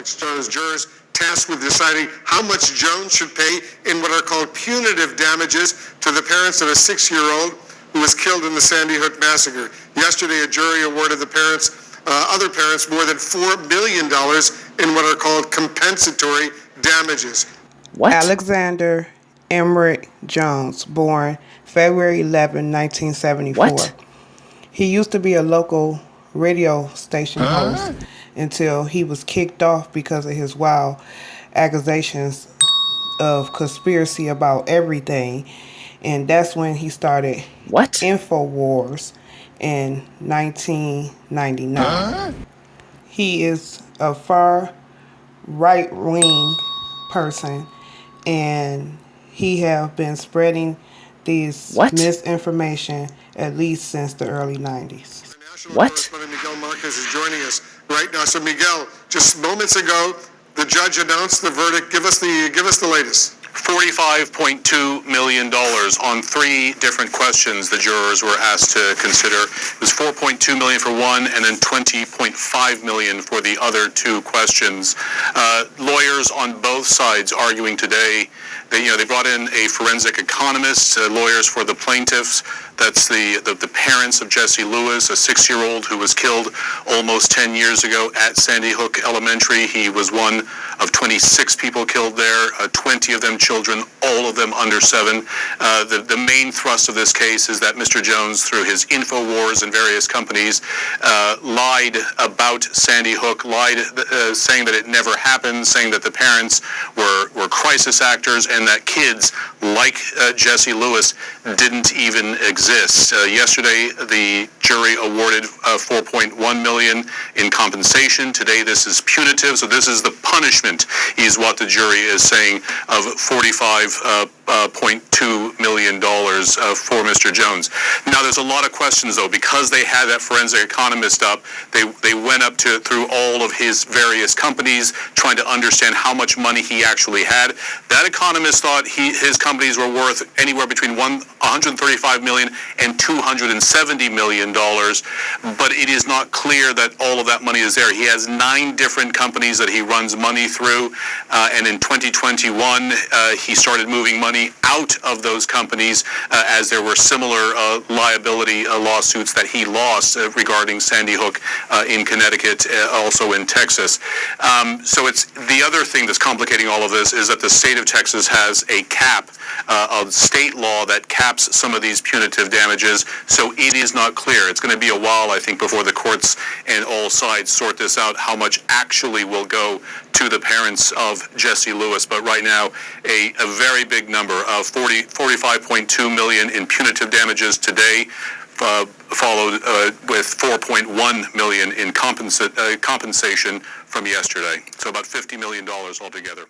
Alex Jones jurors tasked with deciding how much Jones should pay in what are called punitive damages to the parents of a 6-year-old who was killed in the Sandy Hook massacre. Yesterday, a jury awarded the other parents more than $4 million in what are called compensatory damages. What? Alexander Emmerich Jones, born February 11, 1974. What? He used to be a local radio station host until he was kicked off because of his wild accusations of conspiracy about everything. And that's when he started What? InfoWars in 1999. He is a far right-wing person, and he have been spreading these What? misinformation at least since the early 90s. What? Correspondent Miguel Marquez is joining us right now. So Miguel, just moments ago, the judge announced the verdict. Give us the latest. $45.2 million on 3 different questions the jurors were asked to consider. It was $4.2 million for one and then $20.5 million for the other 2 questions. Lawyers on both sides arguing today. They brought in a forensic economist, lawyers for the plaintiffs. That's the parents of Jesse Lewis, a 6-year-old who was killed almost 10 years ago at Sandy Hook Elementary. He was one of 26 people killed there, 20 of them children, all of them under 7. The main thrust of this case is that Mr. Jones, through his InfoWars and various companies, lied about Sandy Hook, lied saying that it never happened, saying that the parents were crisis actors and that kids like Jesse Lewis didn't even exist. Yesterday, the jury awarded $4.1 million in compensation. Today, this is punitive, so this is the punishment, is what the jury is saying, of $45.2 million for Mr. Jones. Now, there's a lot of questions, though, because they had that forensic economist up. They went up through all of his various companies, trying to understand how much money he actually had. That economist thought his companies were worth anywhere between $135 million and $270 million, but it is not clear that all of that money is there. He has 9 different companies that he runs money through, and in 2021, he started moving money out of those companies as there were similar liability lawsuits that he lost regarding Sandy Hook in Connecticut, also in Texas. So it's the other thing that's complicating all of this is that the state of Texas has a cap of state law that caps some of these punitive damages, so it is not clear. It's going to be a while, I think, before the courts and all sides sort this out, how much actually will go to the parents of Jesse Lewis. But right now, a very big number of $45.2 million in punitive damages today, followed with $4.1 million in compensation from yesterday. So about $50 million altogether.